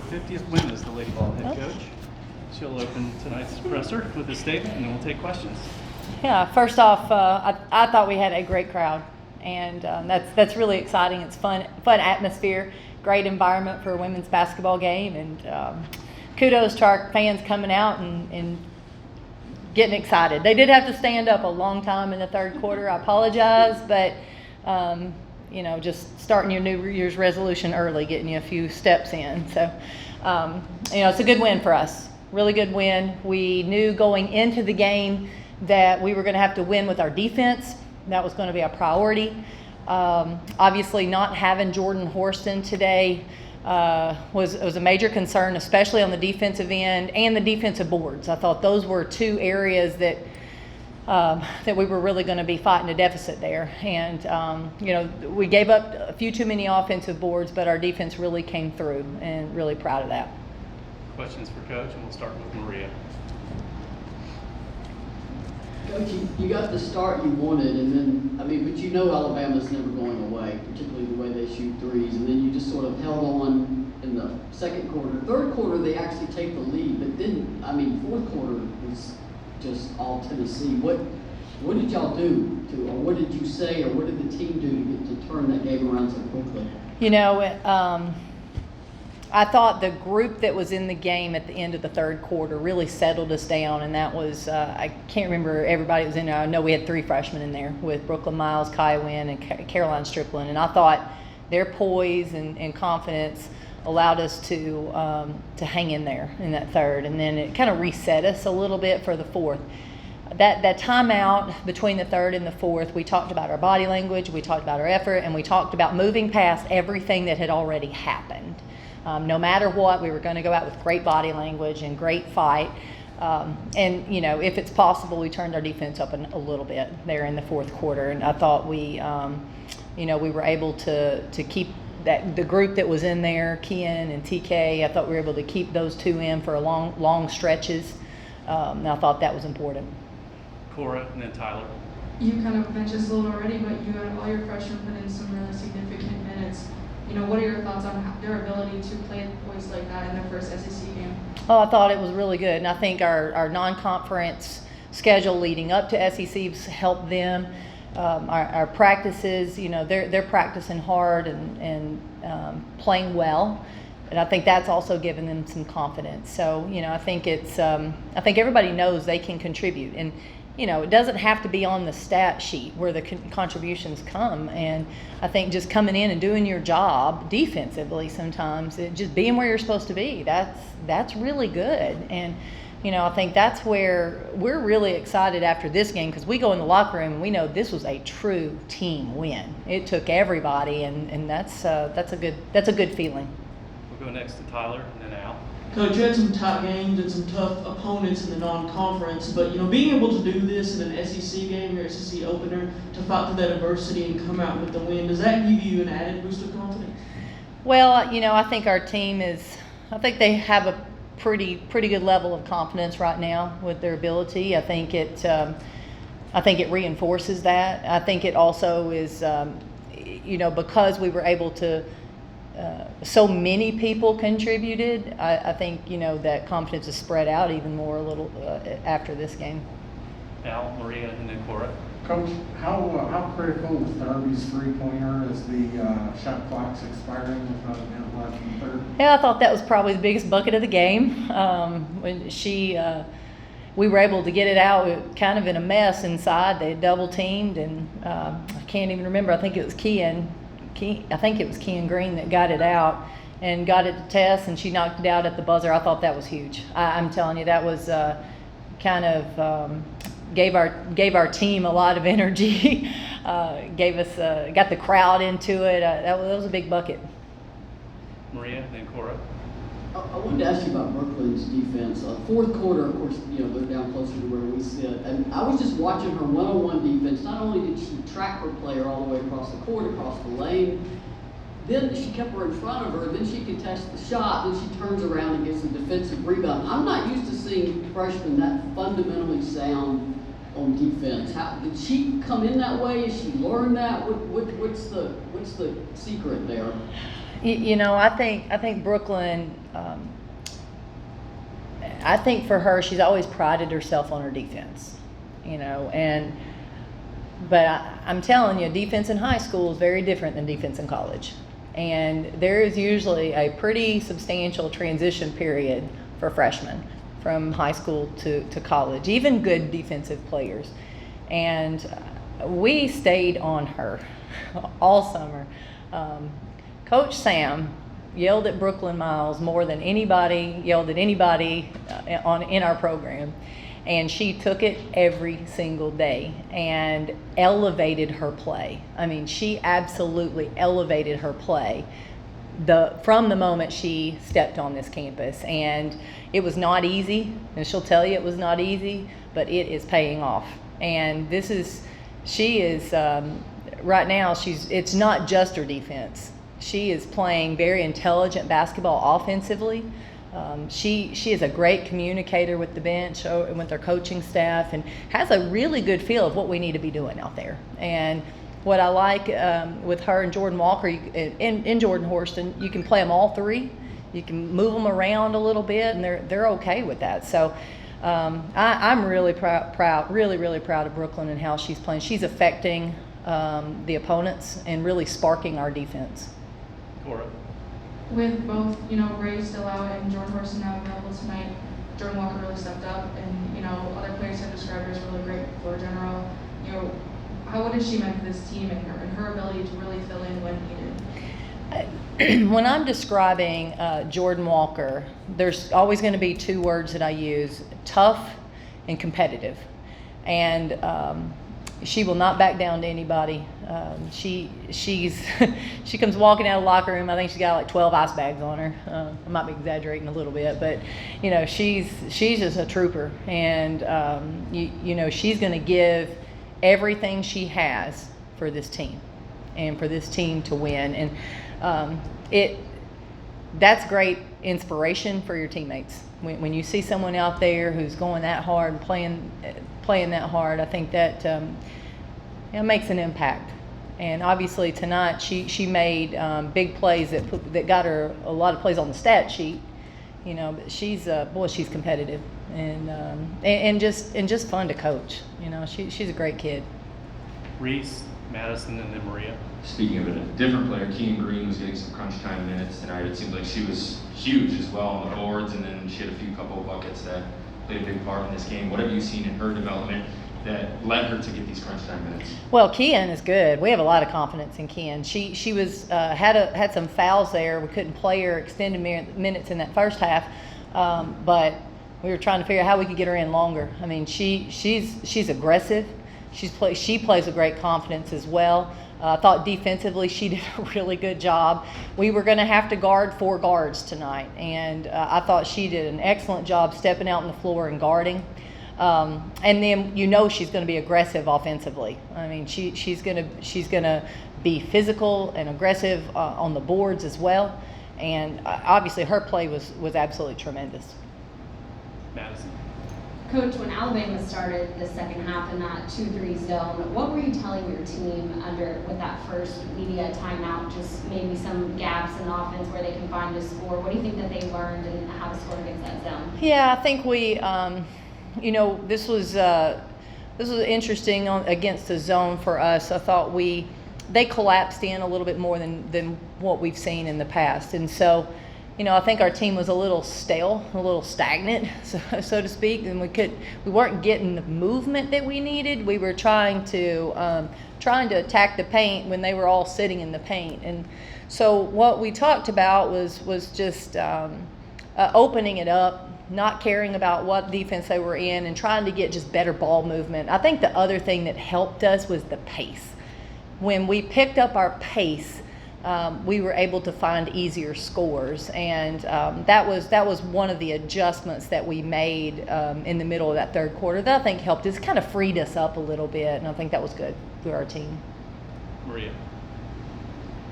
50th win as the Lady Vol head coach. She'll open tonight's presser with a statement, and then we'll take questions. Yeah, first off, I thought we had a great crowd, and that's really exciting. It's fun atmosphere, great environment for a women's basketball game, and kudos to our fans coming out and getting excited. They did have to stand up a long time in the third quarter. I apologize, but just starting your New Year's resolution early, getting you a few steps in. So, it's a good win for us. Really good win. We knew going into the game that we were going to have to win with our defense. That was going to be a priority. Obviously, not having Jordan Horston today was a major concern, especially on the defensive end and the defensive boards. I thought those were two areas that we were really going to be fighting a deficit there. And, we gave up a few too many offensive boards, but our defense really came through, and really proud of that. Questions for Coach, and we'll start with Maria. Coach, you got the start you wanted, and then, but Alabama's never going away, particularly the way they shoot threes, and then you just sort of held on in the second quarter. Third quarter, they actually take the lead, but then, fourth quarter was just all Tennessee. What did y'all do or what did you say, or what did the team do to turn that game around so quickly? I thought the group that was in the game at the end of the third quarter really settled us down, and that was, I can't remember everybody that was in there. I know we had 3 freshmen in there with Brooklyn Miles, Kai Wynn, and Caroline Strickland, and I thought their poise and confidence allowed us to hang in there in that third, and then it kind of reset us a little bit for the fourth. That timeout between the third and the fourth, we talked about our body language, we talked about our effort, and we talked about moving past everything that had already happened. No matter what, we were going to go out with great body language and great fight. If it's possible, we turned our defense up a little bit there in the fourth quarter. And I thought we were able to keep the group that was in there, Keyon and TK. I thought we were able to keep those two in for long stretches. And I thought that was important. Cora and then Tyler. You kind of mentioned this a little already, but you had all your freshmen put in some really significant minutes. What are your thoughts on their ability to play at points like that in their first SEC game? Oh, I thought it was really good. And I think our non-conference schedule leading up to SEC's helped them. Our practices, they're practicing hard and playing well. And I think that's also given them some confidence. So, I think I think everybody knows they can contribute. And, it doesn't have to be on the stat sheet where the contributions come. And I think just coming in and doing your job defensively sometimes, just being where you're supposed to be, that's really good. And, I think that's where we're really excited after this game, because we go in the locker room and we know this was a true team win. It took everybody, and that's a good feeling. We'll go next to Tyler and then Al. Coach, you had some top games and some tough opponents in the non-conference, but being able to do this in an SEC game, your SEC opener, to fight through that adversity and come out with the win, does that give you an added boost of confidence? Well, I think our team I think they have a pretty good level of confidence right now with their ability. I think it reinforces that. I think it also is, because we were able to. So many people contributed. I think that confidence is spread out even more a little after this game. Al, Maria, and then Cora. Coach, how critical was Darby's 3-pointer as the shot clock's expiring with not a minute left in the third? Yeah, I thought that was probably the biggest bucket of the game. When we were able to get it out kind of in a mess inside. They had double teamed, and I can't even remember. I think it was Keyon Green that got it out and got it to Tess, and she knocked it out at the buzzer. I thought that was huge. I'm telling you, that was gave our team a lot of energy. Got the crowd into it. That was a big bucket. Maria, then Cora. I wanted to ask you about Brooklyn's defense. Fourth quarter, of course, they're down closer to where we sit. And I was just watching her one-on-one defense. Not only did she track her player all the way across the court, across the lane, then she kept her in front of her, then she contests the shot, then she turns around and gets a defensive rebound. I'm not used to seeing freshmen that fundamentally sound on defense. How did she come in that way? Has she learned that? What's the secret there? I think Brooklyn. I think for her, she's always prided herself on her defense. But I'm telling you, defense in high school is very different than defense in college. And there is usually a pretty substantial transition period for freshmen from high school to college, even good defensive players. And we stayed on her all summer. Coach Sam yelled at Brooklyn Miles more than anybody yelled at anybody in our program. And she took it every single day and elevated her play. I mean, she absolutely elevated her play from the moment she stepped on this campus. And it was not easy, and she'll tell you it was not easy, but it is paying off. And she is right now, it's not just her defense. She is playing very intelligent basketball offensively. She is a great communicator with the bench and with their coaching staff, and has a really good feel of what we need to be doing out there. And what I like with her and Jordan Walker and Jordan Horston, you can play them all three. You can move them around a little bit, and they're okay with that. So I'm really proud, really proud of Brooklyn and how she's playing. She's affecting the opponents and really sparking our defense. Cora. With both, Ray still out and Jordan Horston now available tonight, Jordan Walker really stepped up, and other players have described her as really great floor general. What has she meant to this team and her ability to really fill in when needed? When I'm describing Jordan Walker, there's always going to be two words that I use: tough and competitive. And she will not back down to anybody. She comes walking out of the locker room. I think she's got like 12 ice bags on her. I might be exaggerating a little bit, but she's just a trooper, and she's going to give everything she has for this team, and for this team to win. And that's great inspiration for your teammates. When you see someone out there who's going that hard and playing that hard, I think that it makes an impact. And obviously tonight she made big plays that got her a lot of plays on the stat sheet. But she's competitive and just fun to coach. She's a great kid. Reese, Madison, and then Maria. Speaking of a different player, Keyon Green was getting some crunch time minutes tonight. It seemed like she was huge as well on the boards, and then she had a couple of buckets that played a big part in this game. What have you seen in her development that led her to get these crunch time minutes? Well, Keyon is good. We have a lot of confidence in Keyon. She was had some fouls there. We couldn't play her extended minutes in that first half, but we were trying to figure out how we could get her in longer. I mean, she's aggressive. She plays with great confidence as well. I thought defensively she did a really good job. We were going to have to guard 4 guards tonight, and I thought she did an excellent job stepping out on the floor and guarding. And then she's going to be aggressive offensively. I mean, she's going to be physical and aggressive on the boards as well. And obviously her play was absolutely tremendous. Madison. Coach, when Alabama started the second half in that 2-3 zone, what were you telling your team with that first media timeout? Just maybe some gaps in the offense where they can find a score. What do you think that they learned and how to score against that zone? Yeah, I think we, this was interesting against the zone for us. I thought they collapsed in a little bit more than what we've seen in the past, and so. I think our team was a little stale, a little stagnant, so to speak, and we weren't getting the movement that we needed. We were trying to attack the paint when they were all sitting in the paint, and so what we talked about was just opening it up, not caring about what defense they were in, and trying to get just better ball movement. I think the other thing that helped us was the pace. When we picked up our pace, we were able to find easier scores, and that was one of the adjustments that we made in the middle of that third quarter that I think helped us, kind of freed us up a little bit, and I think that was good for our team. Maria.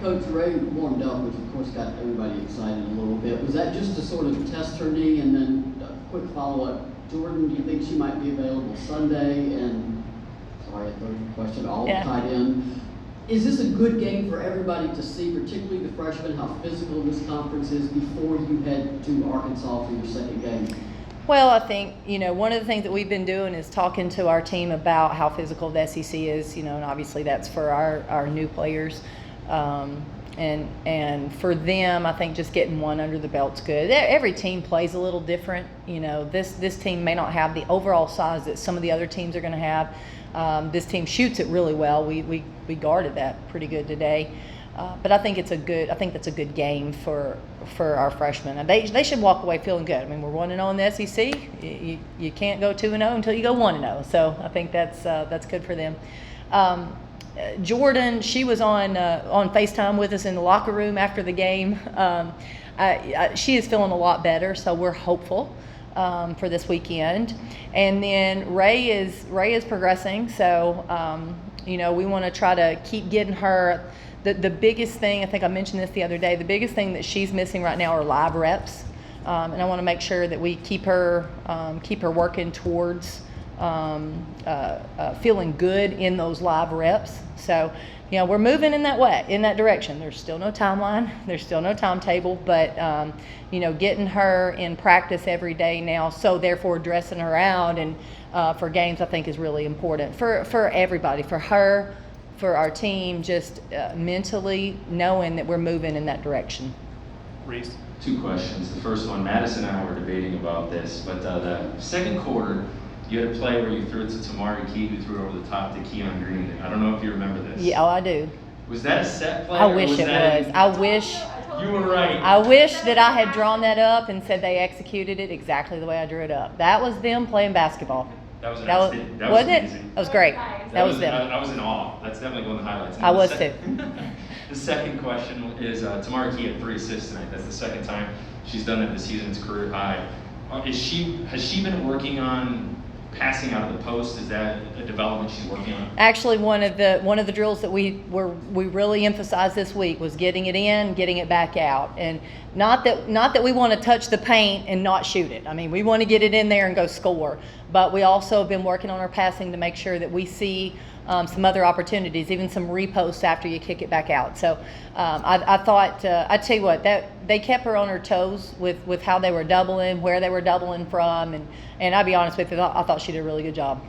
Coach, Ray warmed up, which of course got everybody excited a little bit. Was that just to sort of test her knee? And then a quick follow-up, Jordan, do you think she might be available Sunday? And sorry, a third question, all tied in. Is this a good game for everybody to see, particularly the freshmen, how physical this conference is before you head to Arkansas for your second game? Well, I think, one of the things that we've been doing is talking to our team about how physical the SEC is, and obviously that's for our new players. And for them, I think just getting one under the belt's good. Every team plays a little different. This team may not have the overall size that some of the other teams are going to have. This team shoots it really well. We guarded that pretty good today. But I think that's a good game for our freshmen. They should walk away feeling good. I mean, we're 1-0 in the SEC. You can't go 2-0 until you go 1-0. So I think that's good for them. Jordan, she was on FaceTime with us in the locker room after the game. She is feeling a lot better, so we're hopeful for this weekend. And then Ray is progressing, so we want to try to keep getting her. The biggest thing, I think I mentioned this the other day, the biggest thing that she's missing right now are live reps, and I want to make sure that we keep her working towards feeling good in those live reps. So, we're moving in that direction. There's still no timeline, there's still no timetable, but getting her in practice every day now, so therefore dressing her out and for games, I think is really important for everybody, for her, for our team, just mentally knowing that we're moving in that direction. Reese? 2 questions. The first one, Madison and I were debating about this, but the second quarter, you had a play where you threw it to Tamari Key, who threw it over the top to Keyon Green. I don't know if you remember this. Yeah, I do. Was that a set play? I wish it was. You were right. I wish that I had drawn that up and said they executed it exactly the way I drew it up. That was them playing basketball. That was wasn't amazing. it? That was great. That was them. I was in awe. That's definitely one of the highlights. I was too. The second question is Tamari Key had 3 assists tonight. That's the second time she's done that this season. It's career high. Has she been working on passing out of the post? Is that a development she's working on? Actually, one of the drills that we really emphasized this week was getting it in, getting it back out, and not that we want to touch the paint and not shoot it. I mean, we want to get it in there and go score, but we also have been working on our passing to make sure that we see some other opportunities, even some reposts after you kick it back out. So I thought, I tell you what, that they kept her on her toes with how they were doubling, where they were doubling from, and I'll be honest with you, I thought she did a really good job.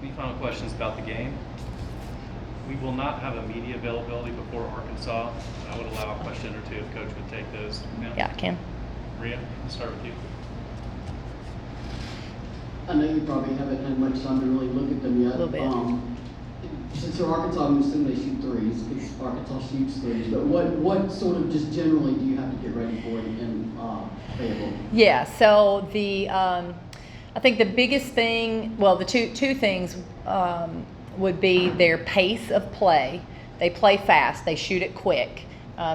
Any final questions about the game? We will not have a media availability before Arkansas. I would allow a question or two if Coach would take those now. Yeah, I can. Maria, let's start with you. I know you probably haven't had much time to really look at them yet. A little bit. Since you're Arkansas, I'm assuming they shoot threes, because Arkansas shoots threes. But what sort of just generally do you have to get ready for in Fayetteville? Yeah, so I think the biggest thing, well, the two things would be their pace of play. They play fast, they shoot it quick,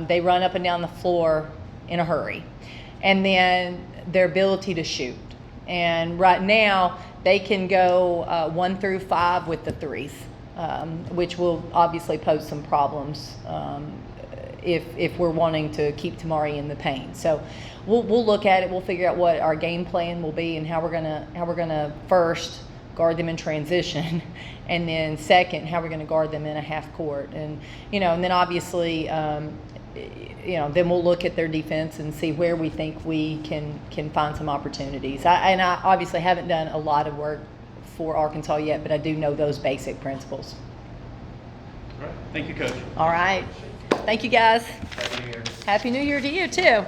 they run up and down the floor in a hurry, and then their ability to shoot. And right now, they can go 1 through 5 with the threes, which will obviously pose some problems if we're wanting to keep Tamari in the paint. So we'll look at it. We'll figure out what our game plan will be and how we're gonna first guard them in transition, and then second, how we're gonna guard them in a half court, and then obviously. Then we'll look at their defense and see where we think we can find some opportunities. I obviously haven't done a lot of work for Arkansas yet, but I do know those basic principles. All right. Thank you, Coach. All right. Thank you, guys. Happy New Year. Happy New Year to you, too.